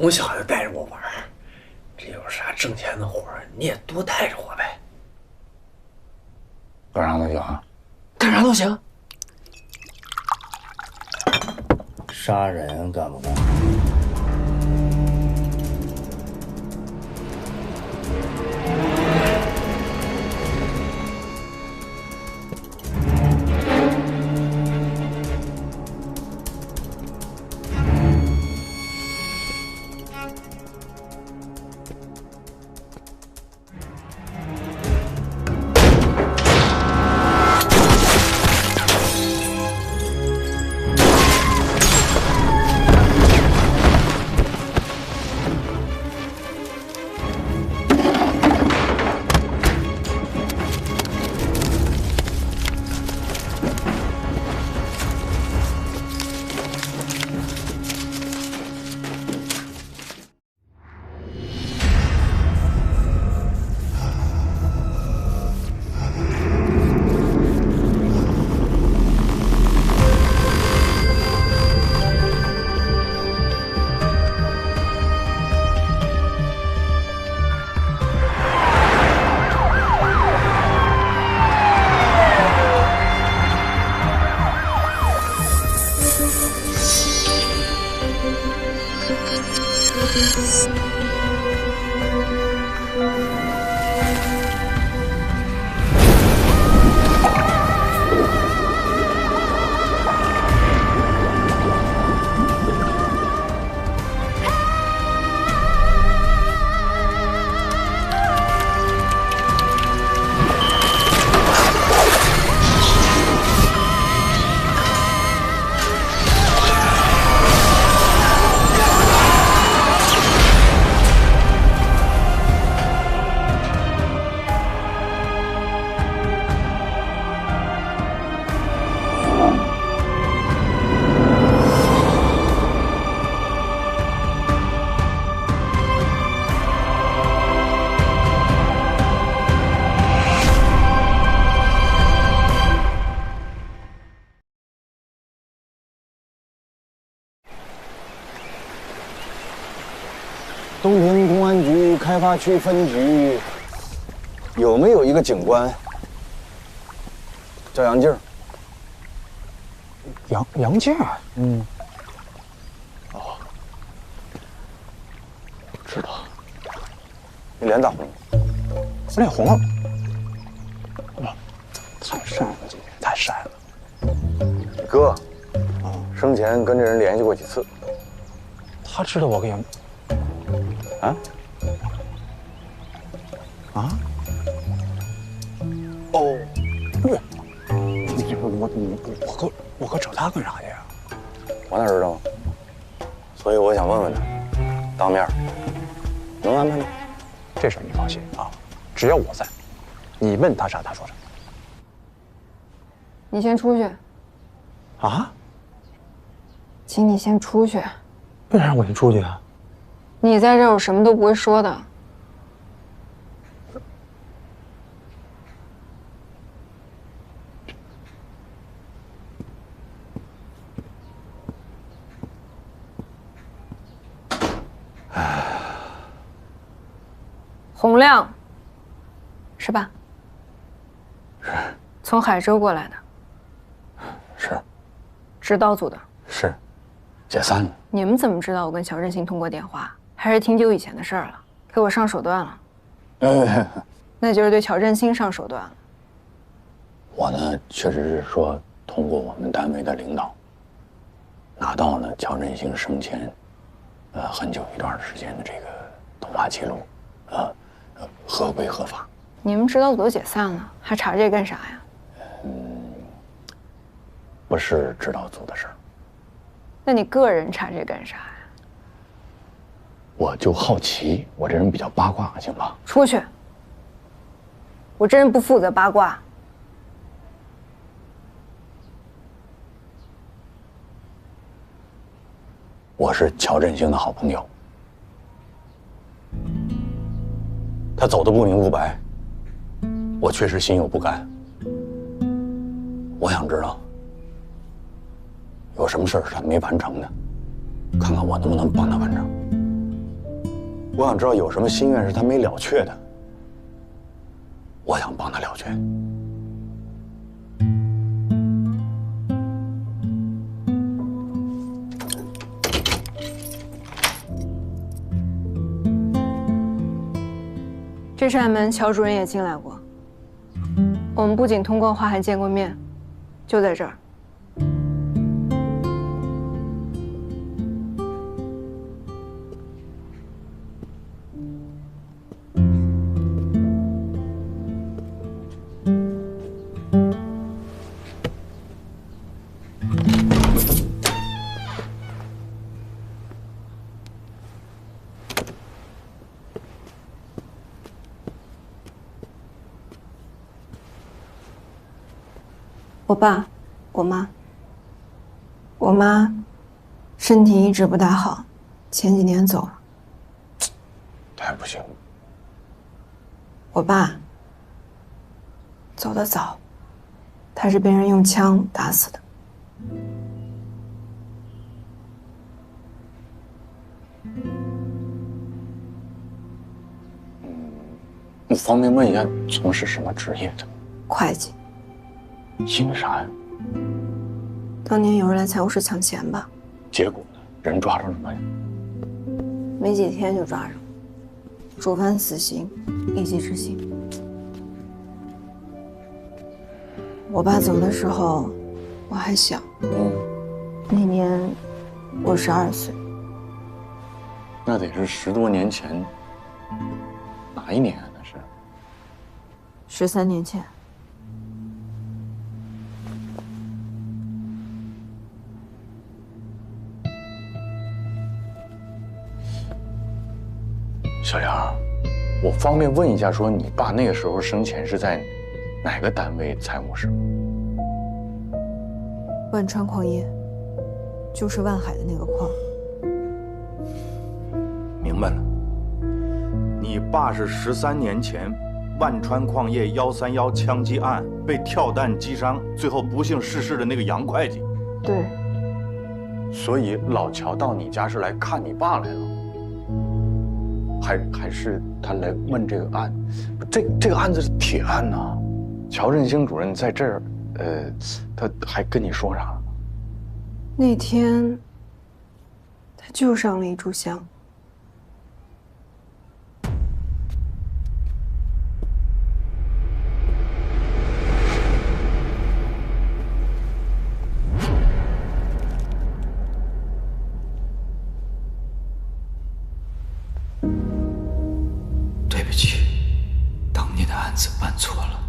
从小就带着我玩，这有啥挣钱的活你也多带着我呗。干啥都行啊？干啥都行。杀人干不干？东平公安局开发区分局有没有一个警官叫杨静？杨静？嗯，哦，知道。你脸咋红了？我脸红了。太晒了，今天太晒了。你哥生前跟这人联系过几次？他知道我跟杨啊？啊？哦，对，我哥找他干啥去呀？我哪知道啊？所以我想问问他，当面能安排吗？这事儿你放心啊，只要我在，你问他啥他说啥。你先出去。啊？请你先出去。为啥让我先出去啊？你在这儿，我什么都不会说的。洪亮，是吧？是。从海州过来的。是。指导组的。是。解散了。你们怎么知道我跟乔振兴通过电话？还是挺久以前的事儿了，给我上手段了。那就是对乔振兴上手段了。我呢，确实是说通过我们单位的领导，拿到了乔振兴生前，很久一段时间的这个通话记录，合规合法。你们指导组都解散了，还查这干啥呀？不是指导组的事儿。那你个人查这干啥呀？我就好奇，我这人比较八卦，行吧？出去！我这人不负责八卦。我是乔振兴的好朋友，他走的不明不白，我确实心有不甘。我想知道有什么事儿是他没完成的，看看我能不能帮他完成。我想知道有什么心愿是他没了却的，我想帮他了却。这扇门，乔主任也进来过。我们不仅通过话，还见过面，就在这儿。我爸、我妈身体一直不大好，前几年走了。太不幸了。我爸走得早，他是被人用枪打死的。我方便问一下，从事什么职业的？会计。因为啥呀？当年有人来财务室抢钱吧？结果呢？人抓着了吗？没几天就抓着了，主犯死刑，立即执行。我爸走的时候，我还小，那年我12岁。那得是10多年前，哪一年啊？那是13年前。小杨，我方便问一下，说你爸那个时候生前是在哪个单位财务室吗？万川矿业，就是万海的那个矿。明白了，你爸是13年前万川矿业131枪击案被跳弹击伤，最后不幸逝世的那个杨会计。对。所以老乔到你家是来看你爸来了。还是他来问这个案，这个案子是铁案呐。乔振兴主任在这儿，他还跟你说啥了？那天，他就上了一炷香。对不起，当年的案子办错了，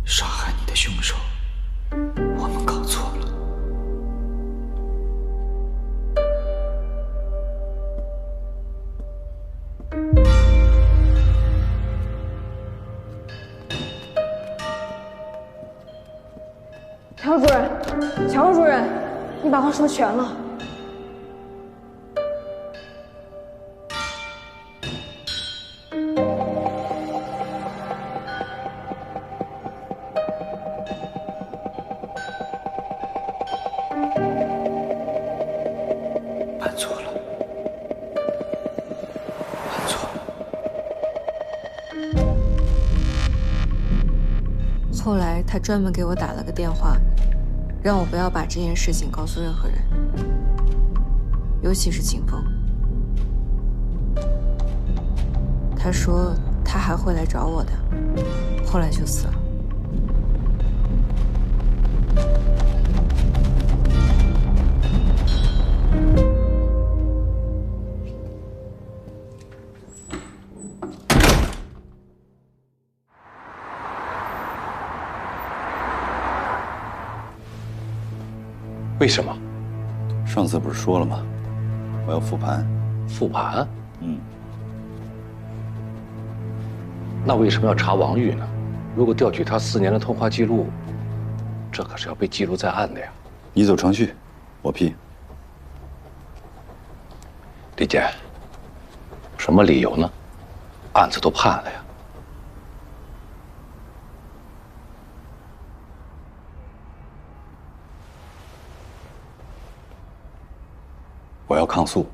杀害你的凶手，我们搞错了。乔主任，乔主任，你把话说全了。办错了，办错了。后来他专门给我打了个电话，让我不要把这件事情告诉任何人，尤其是景峰。他说他还会来找我的，后来就死了。为什么？上次不是说了吗？我要复盘。复盘？嗯。那为什么要查王玉呢？如果调取他4年的通话记录，这可是要被记录在案的呀。你走程序，我批。李健，什么理由呢？案子都判了呀。我要抗诉。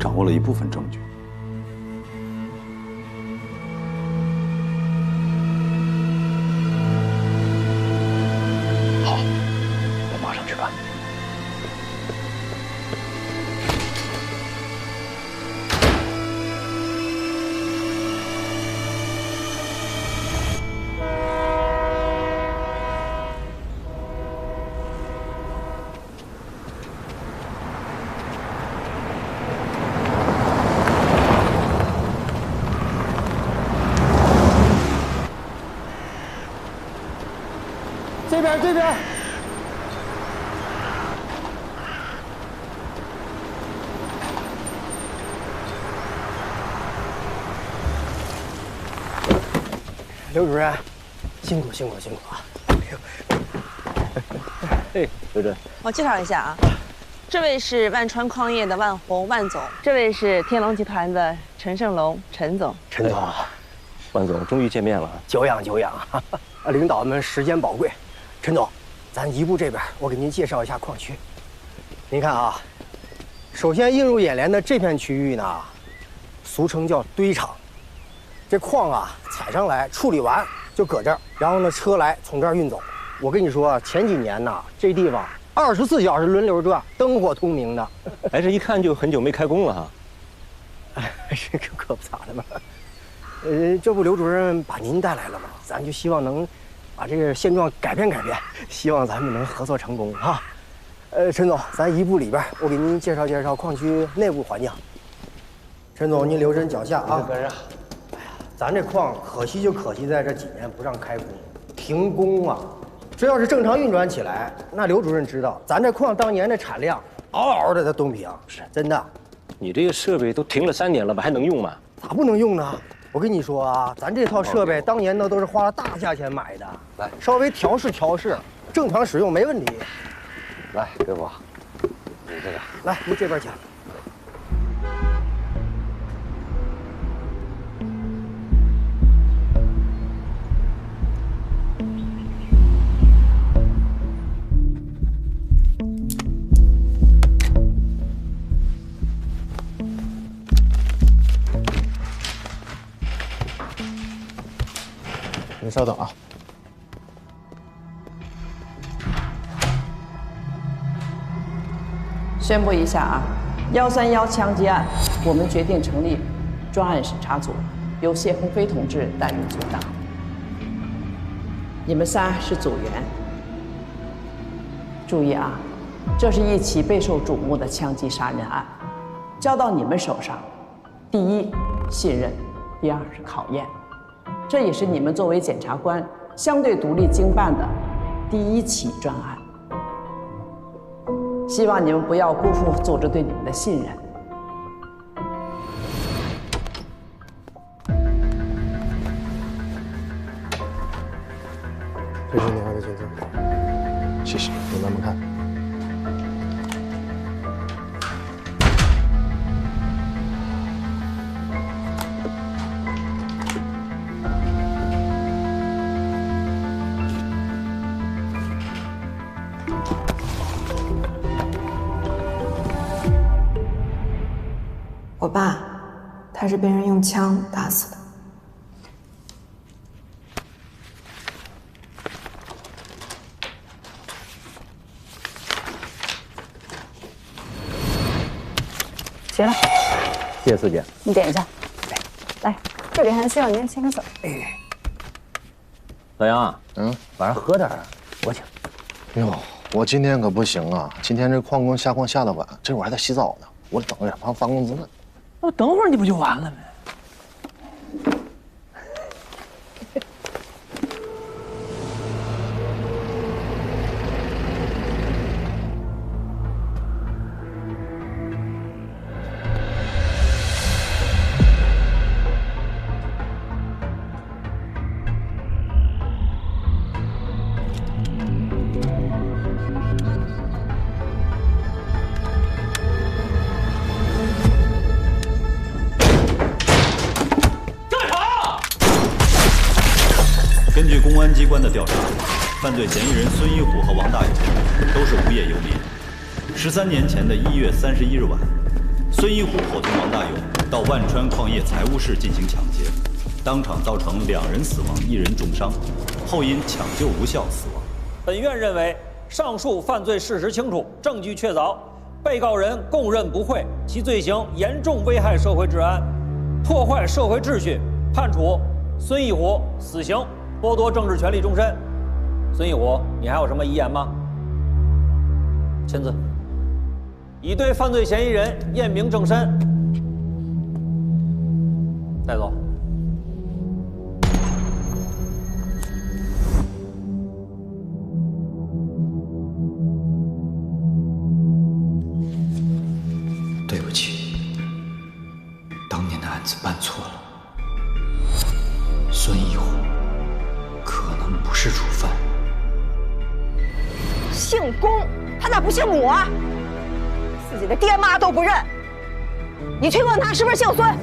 掌握了一部分证据。好，我马上去办。这边。刘主任，辛苦啊！哎，刘真，我介绍一下啊，这位是万川矿业的万红万总，这位是天龙集团的陈胜龙陈总。陈总，万总终于见面了，久仰。领导们时间宝贵，陈总，咱一部这边我给您介绍一下矿区。您看啊，首先映入眼帘的这片区域呢，俗称叫堆场。这矿啊，采上来处理完就搁这儿，然后呢车来从这儿运走。我跟你说，前几年呢，这地方24小时轮流转，灯火通明的。哎，这一看就很久没开工了哈。哎，这可不咋的嘛。这不刘主任把您带来了吗？咱就希望能把这个现状改变，希望咱们能合作成功啊！陈总，咱一部里边，我给您介绍矿区内部环境。陈总，您留神脚下啊！跟上。哎呀，咱这矿可惜就可惜在这几年不让开工，停工啊！这要是正常运转起来，那刘主任知道，咱这矿当年的产量嗷嗷的在东平，是真的。你这个设备都停了3年了吧，还能用吗？咋不能用呢？我跟你说啊，咱这套设备当年都是花了大价钱买的，来稍微调试，正常使用没问题。来，给我，你这个，来，您这边请。您稍等啊。宣布一下啊，131枪击案，我们决定成立专案审查组，由谢鸿飞同志担任组长。你们仨是组员。注意啊，这是一起备受瞩目的枪击杀人案，交到你们手上，第一信任，第二是考验。这也是你们作为检察官相对独立经办的第1起专案。希望你们不要辜负组织对你们的信任。这是你儿的签字，谢谢，给咱们看。我爸，他是被人用枪打死的。行了，谢谢四姐。你点一下。来，这里还需要您签个字。老杨，晚上喝点啊，我请。哟，我今天可不行啊！今天这矿工下矿下的晚，这会儿还在洗澡呢，我等着马上发工资呢。那等会儿你不就完了呗？根据公安机关的调查，犯罪嫌疑人孙一虎和王大勇都是无业游民。13年前的1月31日晚，孙一虎伙同王大勇到万川矿业财务室进行抢劫，当场造成2人死亡，1人重伤，后因抢救无效死亡。本院认为，上述犯罪事实清楚，证据确凿，被告人供认不讳，其罪行严重危害社会治安，破坏社会秩序，判处孙一虎死刑，剥夺政治权利终身。孙一虎，你还有什么遗言吗？签字。已对犯罪嫌疑人验明正身，带走。对不起，当年的案子办错了。孙一虎可能不是主犯。姓龚，他咋不姓母啊？自己的爹妈都不认，你去问他是不是姓孙。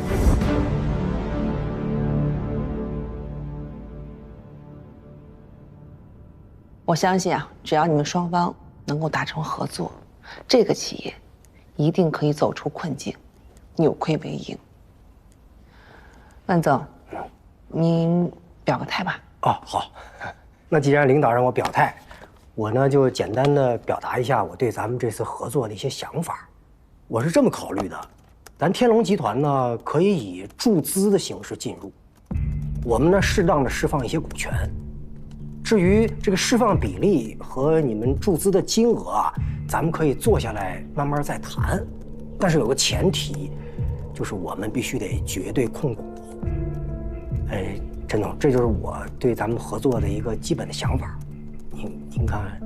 我相信啊，只要你们双方能够达成合作，这个企业一定可以走出困境，扭亏为盈。万总，您表个态吧。哦，好。那既然领导让我表态，我呢就简单的表达一下我对咱们这次合作的一些想法。我是这么考虑的，咱天龙集团呢可以以注资的形式进入，我们呢适当的释放一些股权。至于这个释放比例和你们注资的金额啊，咱们可以坐下来慢慢再谈。但是有个前提，就是我们必须得绝对控股。陈总，这就是我对咱们合作的一个基本的想法。您看，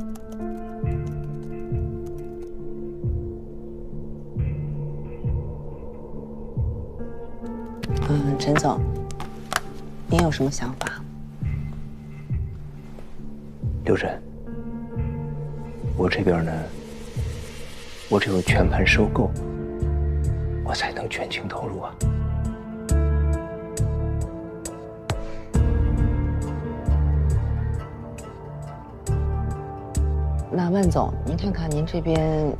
陈总，您有什么想法？刘晨，我这边呢，我只有全盘收购，我才能全情投入啊。那万总，您看看您这边，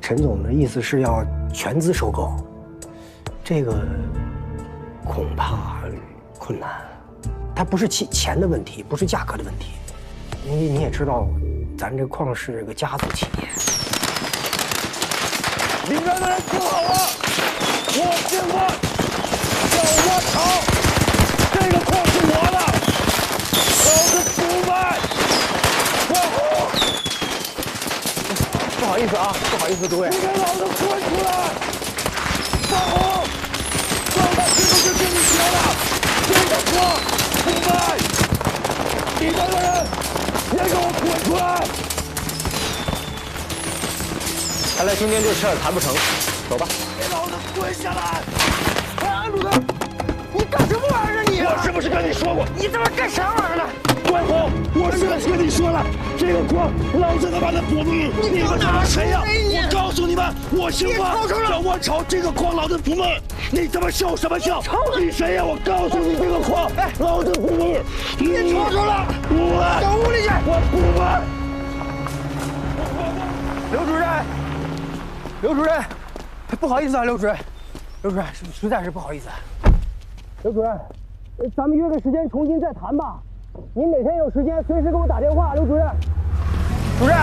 陈总的意思是要全资收购，这个恐怕困难。它不是钱的问题，不是价格的问题。你也知道，咱这矿是个家族企业。里面的人听好了，我姓万，叫万朝，这个矿是我的，老子不卖。不好意思啊，不好意思，诸位，你给老子滚出来！大红，刚才是不是跟你说了，这个矿不卖？里面的人也给我滚出来！看来今天这事儿谈不成，走吧。给老子滚下来！哎，鲁德，你干什么玩意儿你？我是不是跟你说过？你他妈干啥玩意儿呢？关红，我是不是跟你说了，这个矿老子他妈的不卖！你们他妈谁呀？我告诉你们，我姓万，叫万朝，这个矿老子不卖！你他妈笑什么笑？你谁呀？我告诉你，这个矿老子不卖！你吵吵了，不卖！到屋里去！我不卖！刘主任，刘主任，不好意思啊，刘主任，刘主任，实在是不好意思。刘主任，咱们约个时间重新再谈吧。您哪天有时间，随时给我打电话。刘主任，主任。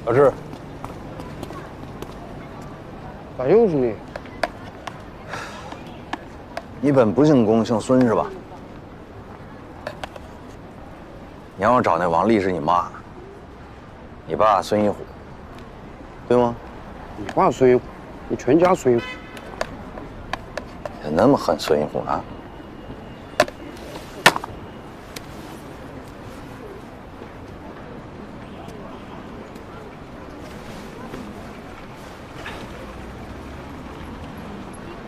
老师，咋又是你？你本不姓龚，姓孙是吧？你让我找那王丽是你妈，你爸孙一虎，对吗？你爸孙一虎，你全家孙一虎，也那么恨孙一虎呢？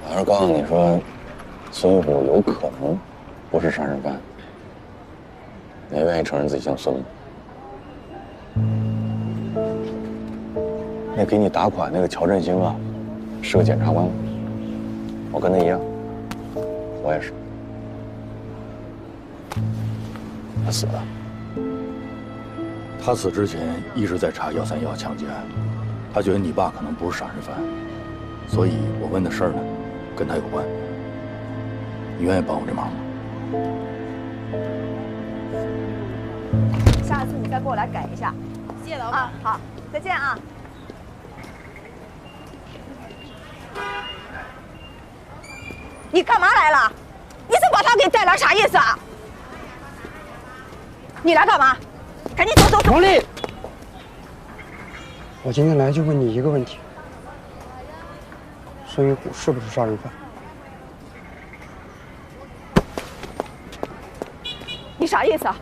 我要是告诉你说，孙玉虎有可能不是杀人犯，你愿意承认自己姓孙吗？那给你打款那个乔振兴啊，是个检察官，我跟他一样，我也是。他死了。他死之前一直在查131枪击案，他觉得你爸可能不是杀人犯，所以我问的事儿呢，跟他有关。你愿意帮我这忙吗？下次你再过来改一下。谢谢老板。好，再见啊。你干嘛来了？你怎么把他给带来？啥意思啊？你来干嘛？赶紧走走走！王丽，我今天来就问你一个问题：孙玉虎是不是杀人犯？你啥意思啊？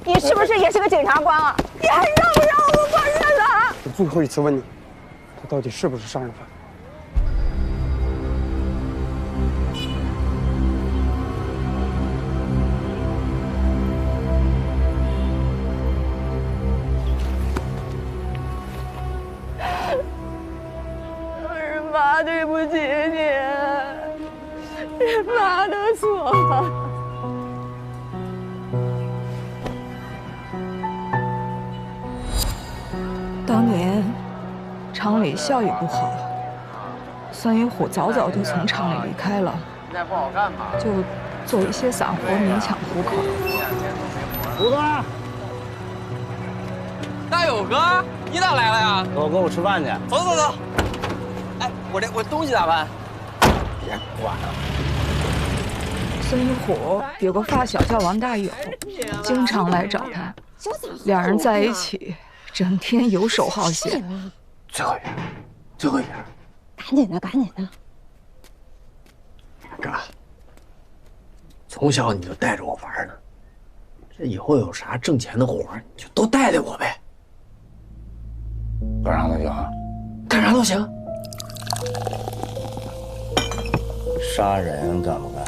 你是不是也是个检察官啊？你还让不让我过日子啊？我最后一次问你，他到底是不是杀人犯？是妈对不起你，是妈的错。当年厂里效益不好，孙玉虎早早就从厂里离开了，就做一些散活勉强糊口。虎哥，大友哥，你咋来了呀？跟我吃饭去。走走走。哎，我东西咋办？别管了。孙玉虎有个发小叫王大友，经常来找他，两人在一起。整天游手好闲。最后一遍，最后一遍，赶紧的，赶紧的。哥，从小你就带着我玩呢，这以后有啥挣钱的活你就都带带我呗。干啥都行，干啥都行。杀人干不干？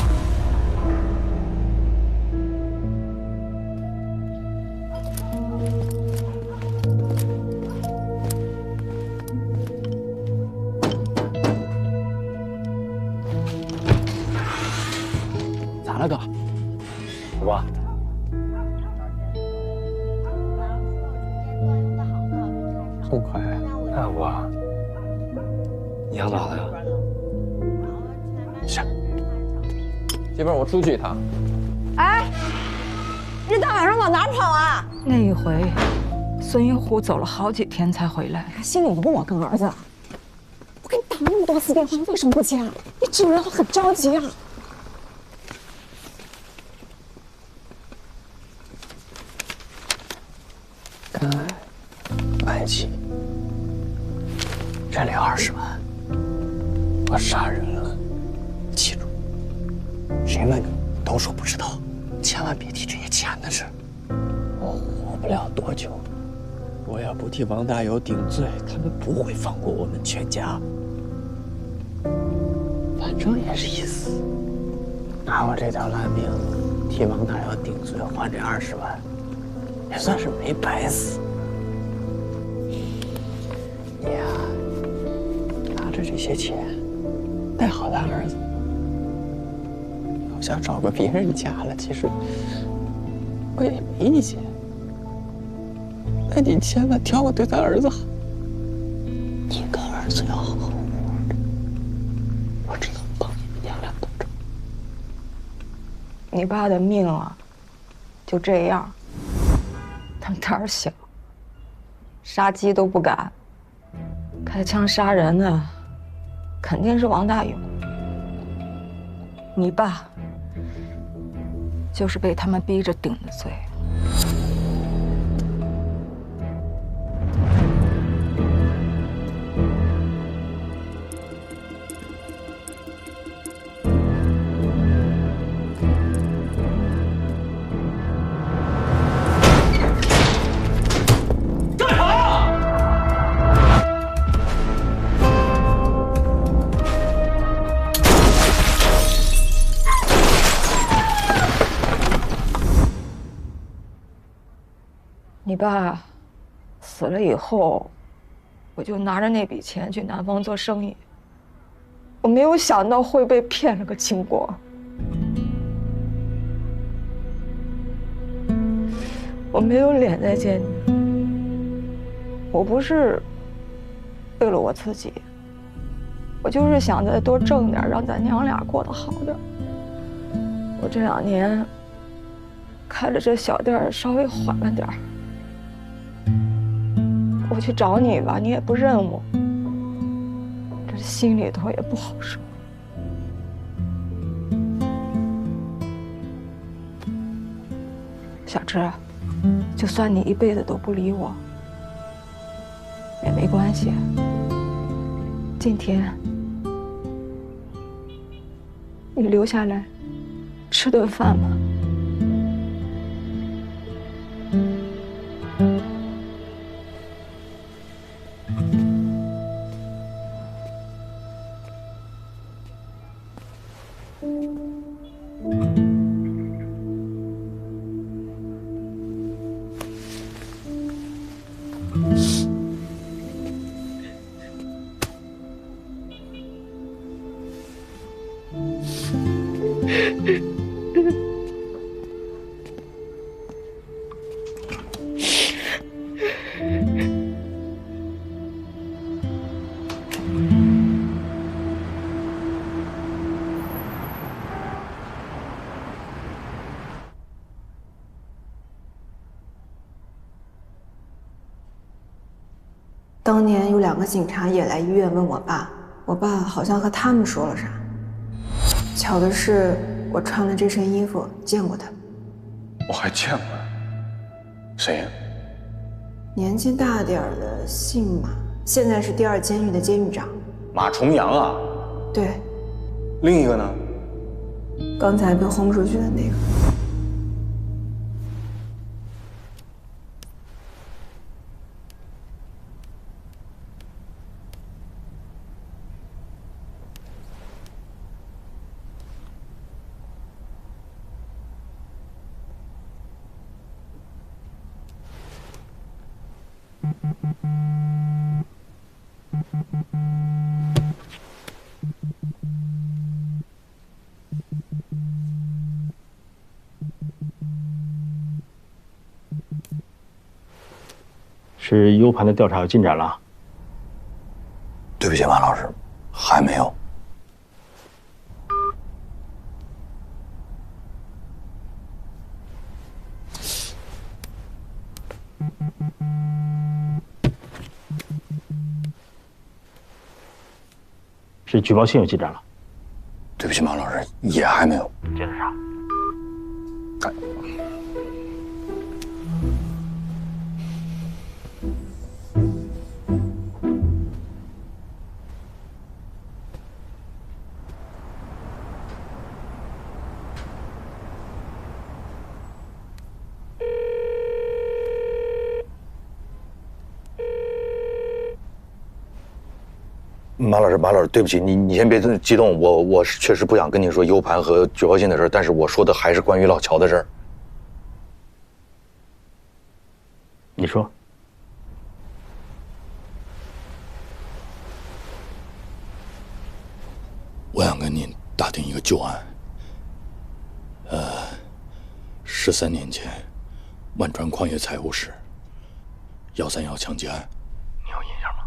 咋了，哥？虎哥，这么快？大虎啊，你想咋的呀？行，媳妇儿，我出去一趟。哎，你大晚上往哪跑啊？那一回，孙玉虎走了好几天才回来。心里有我跟儿子。我给你打了那么多次电话，为什么不接啊？你知不知道很着急啊？安琪，这里20万，我杀人了，记住，谁问你都说不知道，千万别提这些钱的事。我活不了多久，我要不替王大友顶罪，他们不会放过我们全家。反正也是一死，拿我这条烂命替王大友顶罪换这20万，也算是没白死。你呀，拿着这些钱，带好咱儿子。要想找个别人家了，其实我也没意见。但你千万挑个对咱儿子好，你跟儿子要好好活着。我只能帮你们娘俩斗争。你爸的命啊，就这样。他胆儿小，杀鸡都不敢。开枪杀人的肯定是王大勇，你爸就是被他们逼着顶的罪。你爸死了以后，我就拿着那笔钱去南方做生意。我没有想到会被骗了个清光。我没有脸再见你。我不是为了我自己，我就是想再多挣点，让咱娘俩过得好点。我这2年开了这小店，稍微缓了点儿。我去找你吧，你也不认我，这心里头也不好受。小芝，就算你一辈子都不理我，也没关系。今天你留下来吃顿饭吧。当年有2个警察也来医院问我爸，我爸好像和他们说了啥。巧的是，我穿了这身衣服见过他。我还见过他，谁呀？年纪大点儿的，姓马，现在是第2监狱的监狱长。马重阳啊？对。另一个呢？刚才被轰出去的那个。是 U 盘的调查有进展了？对不起，马老师，还没有。是举报信有进展了？对不起，马老师，也还没有。接着查。马老师，对不起，你先别激动，我是确实不想跟你说 U 盘和举报信的事，但是我说的还是关于老乔的事儿。你说。我想跟您打听一个旧案。13年前，万川矿业财务室131枪击案，你有印象吗？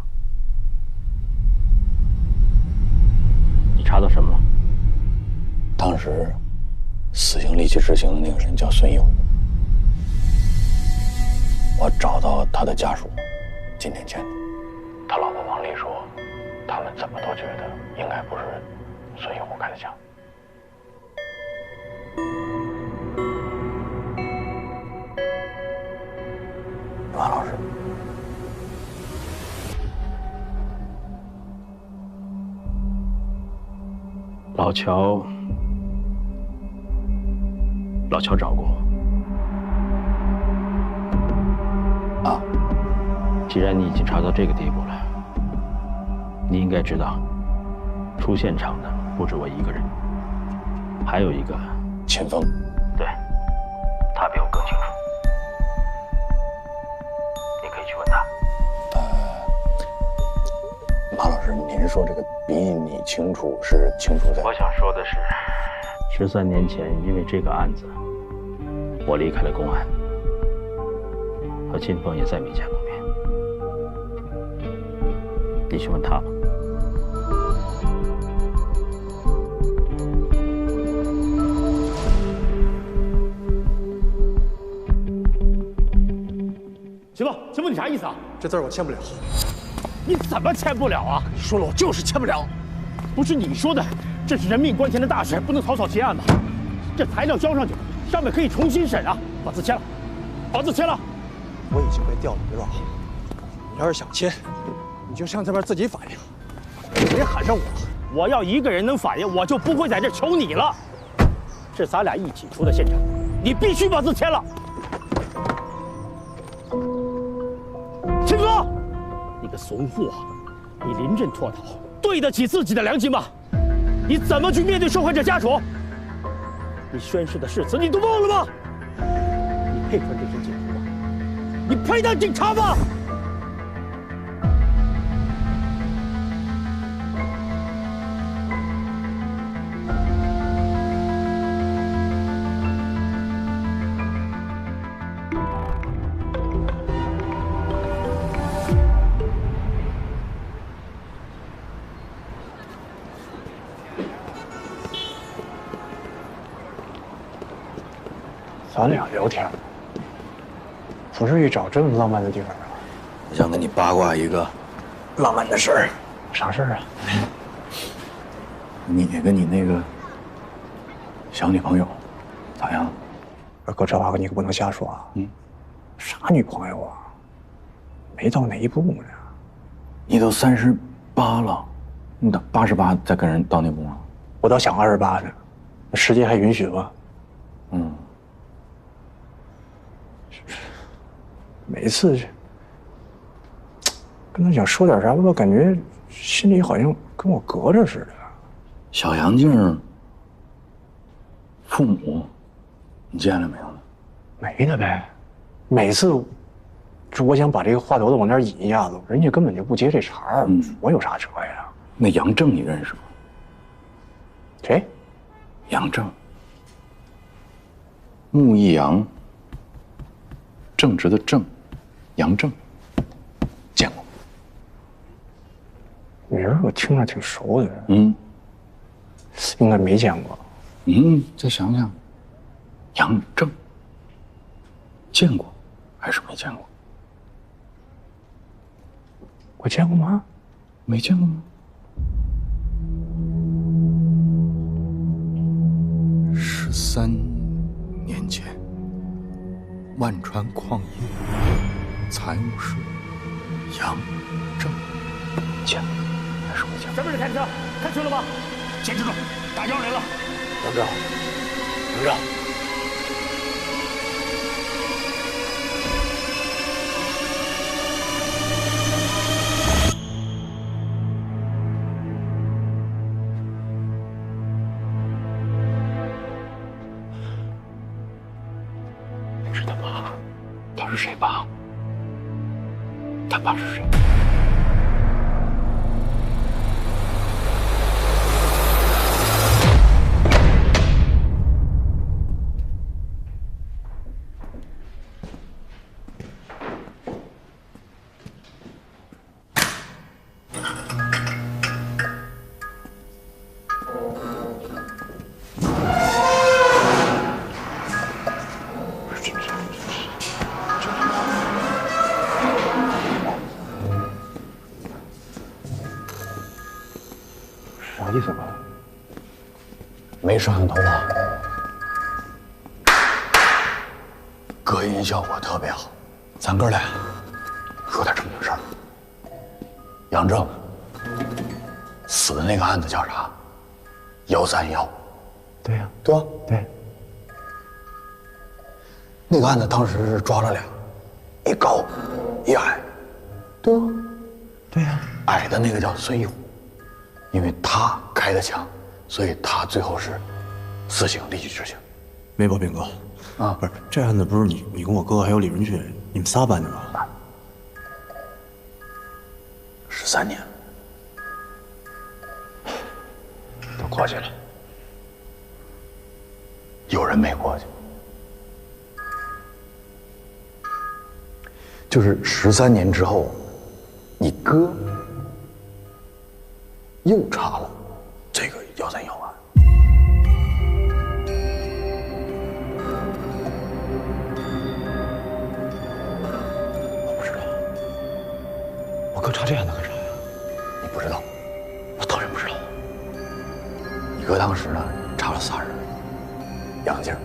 你查到什么了？当时死刑立即执行的那个人叫孙一虎，我找到他的家属，今天见的。他老婆王丽说，他们怎么都觉得应该不是孙一虎开的枪。马老师，老乔找过我。啊，既然你已经查到这个地步了，你应该知道，出现场的不止我一个人，还有一个秦风。对，他比我更清楚。师，您说这个比你清楚是清楚在？我想说的是，13年前因为这个案子，我离开了公安，和金峰也再没见过面。你去问他吧。秦峰，秦峰，你啥意思啊？这字我签不了。你怎么签不了啊？你说了，我就是签不了。不是你说的，这是人命关天的大事，不能草草结案吧？这材料交上去，上面可以重新审啊。把字签了，把字签了。我已经被调离了。你要是想签，你就上这边自己反映，别喊上我。我要一个人能反应，我就不会在这求你了。是咱俩一起出的现场，你必须把字签了。秦峰，你个怂货，你临阵脱逃，对得起自己的良心吗？你怎么去面对受害者家属？你宣誓的誓词你都忘了吗？你配穿这身警服吗？你配当警察吗？咱俩聊天，不至于找这么浪漫的地方啊！我想跟你八卦一个浪漫的事儿。啥事儿啊？你跟你那个小女朋友咋样？哥，这话你可不能瞎说啊！啥女朋友啊？没到那一步呢。你都38了，你到88再跟人到那步吗？我倒想28呢，时间还允许吗？每次跟他想说点啥，我都感觉心里好像跟我隔着似的。小杨静父母，你见了没有呢？没呢呗。每次我想把这个话头子往那儿引一下子，人家根本就不接这茬儿。我有啥辙呀？那杨正你认识吗？谁？杨正，木易杨，正直的正，杨正，见过。名儿我听着挺熟的。应该没见过。再想想，杨正，见过还是没见过？我见过吗？没见过吗？13年前，万川矿业财务室，杨正，见过还是没见过？什么人开的车？开车了吗？坚持住，打幺人了。杨正，杨正。是他爸？他是谁爸？他爸是谁？啥意思吧？没摄像头啊，隔音效果特别好。咱哥俩说点正经事儿。杨正死的那个案子叫啥？131。对呀，对吧？对。那个案子当时是抓了俩，一高一矮，对吧？对呀。矮的那个叫孙勇，因为他开的枪，所以他最后是死刑立即执行。没毛病，哥。啊，不是这案子不是你跟我哥还有李文俊，你们仨办的吧？ 13年，都过去了，有人没过去，就是13年之后，你哥又查了这个131案。我不知道，我哥查这案子干啥呀？你不知道？我当然不知道。你哥当时呢查了3人：杨静、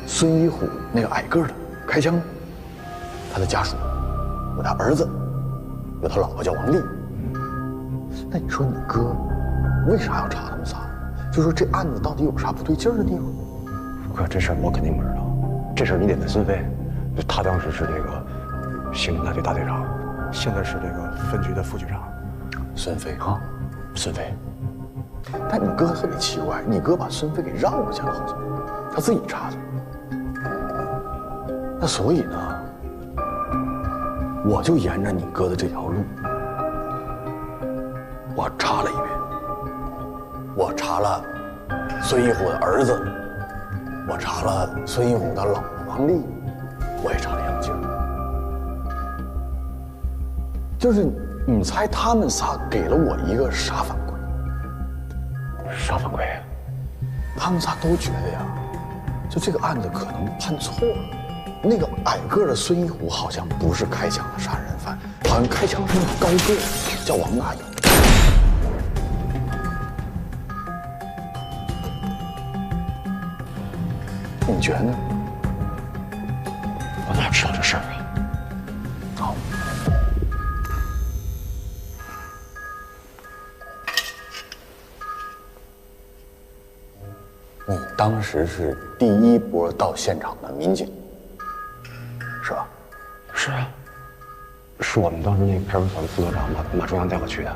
孙一虎那个矮个的开枪，他的家属，有他儿子，有他老婆叫王丽。那你说你哥为啥要查他们仨？就说这案子到底有啥不对劲儿的地方？福哥，这事儿我肯定不知道，这事儿你得问孙飞，他当时是这个刑侦大队大队长，现在是这个分局的副局长。孙飞啊，孙飞。但你哥特别奇怪，你哥把孙飞给让过去了，好像他自己查的。那所以呢，我就沿着你哥的这条路，我查了一遍。我查了孙一虎的儿子，我查了孙一虎的老婆王丽，我也查了杨静。就是你猜他们仨给了我一个啥反馈？啥反馈呀？他们仨都觉得呀，就这个案子可能判错了。那个矮个的孙一虎好像不是开枪的杀人犯，好像开枪是那个高个，叫王大勇。你觉得呢？我哪知道这事儿啊？好。你当时是第一波到现场的民警，是吧？是啊，是我们当时那个派出所的副所长马中阳带我去的。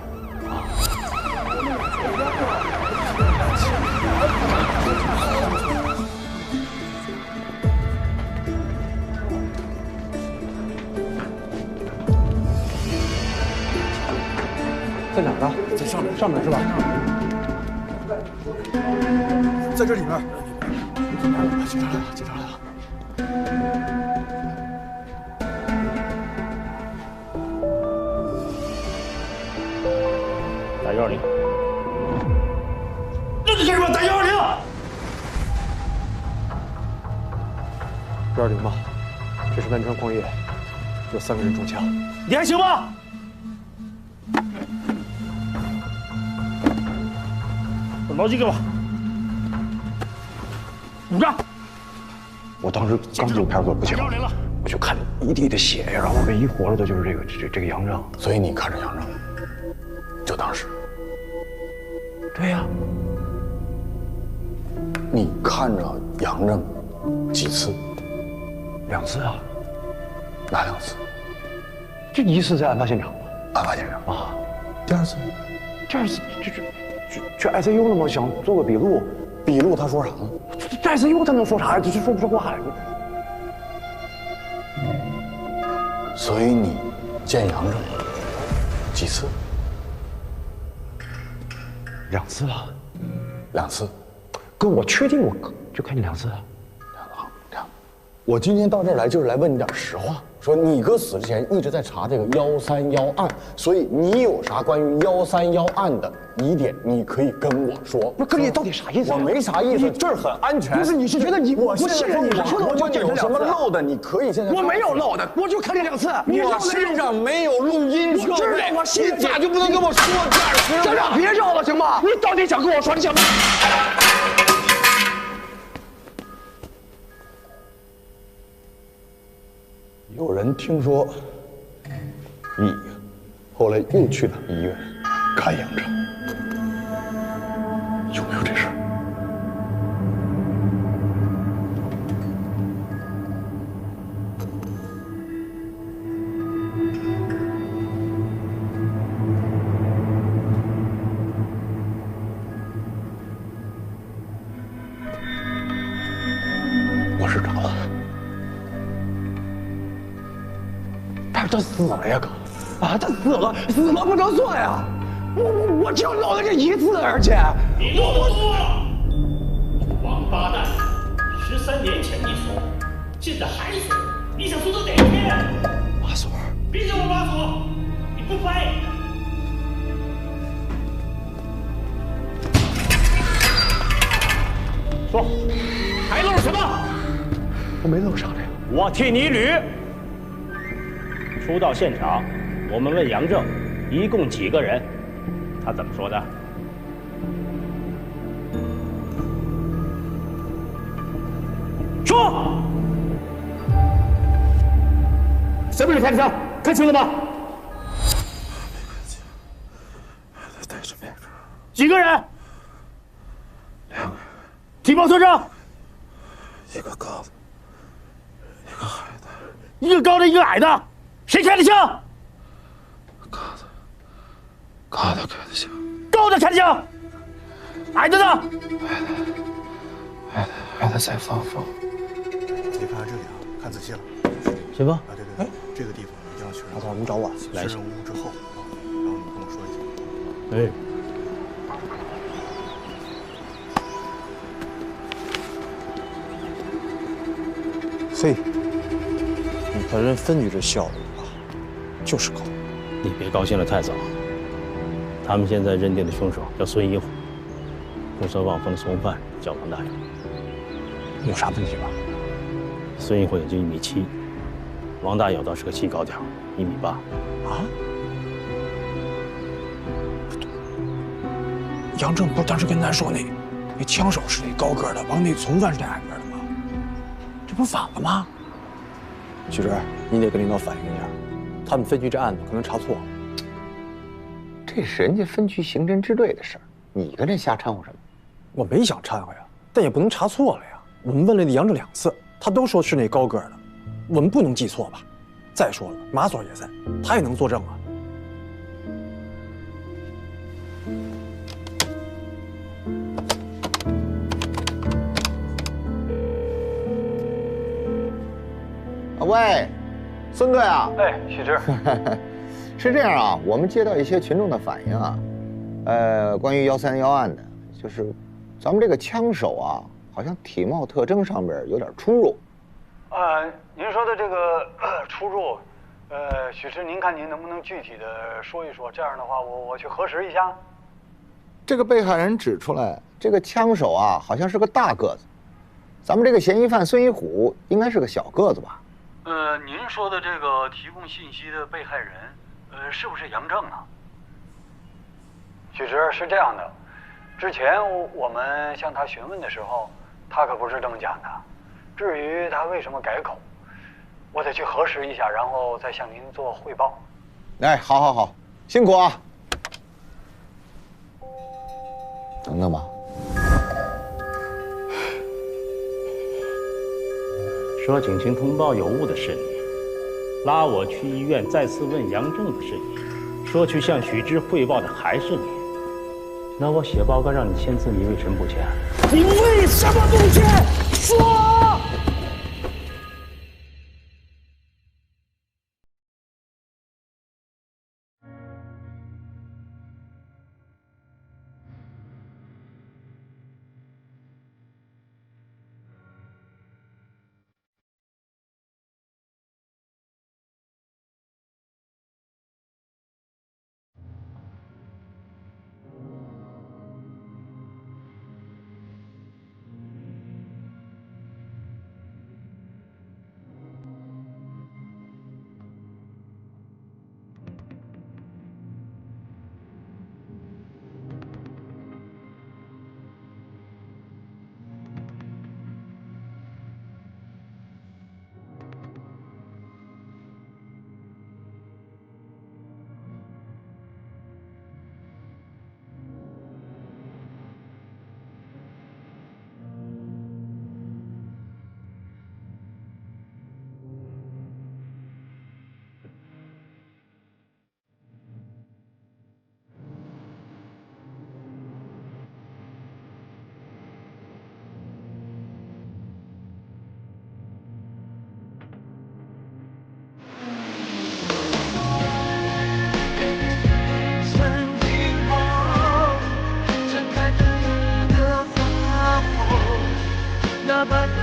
在哪儿呢？在上面，上面是吧？在这里面。警察来了，警察来了。打120。那你干什么？打120。120吧，这是万川矿业，有3个人中枪。你还行吗？把毛巾给我。鼓掌。我当时刚进派出所不久，我就看一地的血，然后唯一活着的就是这个杨正。所以你看着杨正，就当时。对呀。你看着杨正几次？2次啊。哪2次？这一次在案发现场。案发现场啊。第2次？第2次去 ICU 了吗？想做个笔录。笔录他说啥呢？这 ICU 他能说啥呀？这说不出话来。所以你见杨正几次？2次啊。2次。哥，我确定我就看见2次啊。我今天到这儿来就是来问你点实话，说你哥死之前一直在查这个131案，所以你有啥关于131案的疑点，你可以跟我说。不是哥，你到底啥意思？我没啥意思，这儿很安全。不是，你是觉得我不信任你？如果你有什么漏的，你可以现在。我没有漏的，我就看见2次。我身上没有录音设备，我知道，我信你咋就不能跟我说点实话？站长，别绕了行吗？你到底想跟我说？你想？有人听说你后来又去他们医院看杨正，有没有这事儿？我是找了。但是他死了呀，哥！啊，他死了不能算呀！我就弄了这一次，而且你啰嗦多了，王八蛋！13年前你说，现在还说，你想说到哪天？马所，别叫我马所，你不配。说，还漏什么？我没漏啥呀。我替你捋。初到现场，我们问杨正，一共几个人？他怎么说的？说！什么是开的枪？看清了吗？带着面罩。几个人？2个。体貌特征？一个高的，一个矮的。一个高的，一个矮的。谁开的枪？高的开的枪。高的开的枪。矮的呢？矮的在放风。你看看这里啊，看仔细了。行吧。对对，这个地方一定要确认。老大，你找我。确认无误之后啊，然后你跟我说一下。哎。嘿，你看人分局这效率啊，就是高。你别高兴得太早。他们现在认定的凶手叫孙一虎，公车望风的从犯叫王大勇。有啥问题吗？孙一虎也就1.7米，王大勇倒是个细高条，1.8米。啊？杨正不是当时跟咱说那枪手是那高个的，完那从犯是那矮个的吗？这不反了吗？许志，你得跟领导反映一下，他们分局这案子可能查错了。这是人家分局刑侦支队的事儿，你跟这瞎掺和什么？我没想掺和呀，但也不能查错了呀。我们问了那杨正2次，他都说是那高个的，我们不能记错吧？再说了，马所也在，他也能作证啊。喂，孙队啊！哎，许志，是这样啊，我们接到一些群众的反映啊，关于131案的，就是咱们这个枪手啊，好像体貌特征上面有点出入。您说的这个出入，许志，您看您能不能具体的说一说？这样的话，我去核实一下。这个被害人指出来，这个枪手啊，好像是个大个子，咱们这个嫌疑犯孙一虎应该是个小个子吧？您说的这个提供信息的被害人，是不是杨正啊？许直，是这样的，之前我们向他询问的时候，他可不是这么讲的。至于他为什么改口，我得去核实一下，然后再向您做汇报。哎，好，辛苦啊！等等吧。说警情通报有误的是你，拉我去医院再次问杨正的是你，说去向许之汇报的还是你。那我写报告让你签字，你为什么不签？你为什么不签？说！的笨